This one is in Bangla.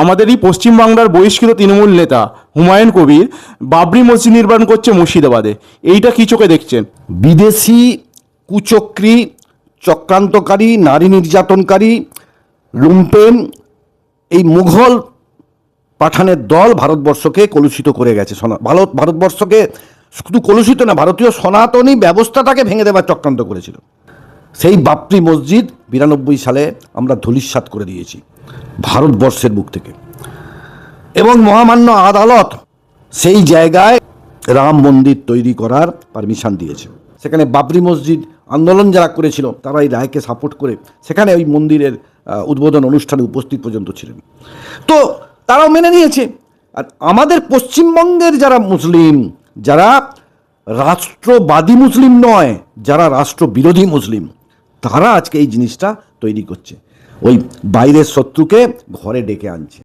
আমাদেরই পশ্চিমবাংলার বহিষ্কৃত তৃণমূল নেতা হুমায়ুন কবির বাবরি মসজিদ নির্মাণ করছে মুর্শিদাবাদে। এইটা কি চোখে দেখছেন? বিদেশি কুচক্রী, চক্রান্তকারী, নারী নির্যাতনকারী, লুম্পেন, এই মুঘল পাঠানের দল ভারতবর্ষকে কলুষিত করে গেছে। ভারতবর্ষকে শুধু কলুষিত না, ভারতীয় সনাতনী ব্যবস্থাটাকে ভেঙে দেওয়ার চক্রান্ত করেছিল। সেই বাবরি মসজিদ 92 সালে আমরা ধূলিসাৎ করে দিয়েছি ভারতবর্ষের বুক থেকে, এবং মহামান্য আদালত সেই জায়গায় রাম মন্দির তৈরি করার পারমিশন দিয়েছে। সেখানে বাবরি মসজিদ আন্দোলন যারা করেছিল তারা এই রায়কে সাপোর্ট করে সেখানে ওই মন্দিরের উদ্বোধন অনুষ্ঠানে উপস্থিত পর্যন্ত ছিলেন। তো তারাও মেনে নিয়েছে। আর আমাদের পশ্চিমবঙ্গের যারা মুসলিম, যারা রাষ্ট্রবাদী মুসলিম নয়, যারা রাষ্ট্রবিরোধী মুসলিম, তারা আজকে এই জিনিসটা তৈরি করছে, ওই বাইরের শত্রুকে ঘরে ডেকে আনছে।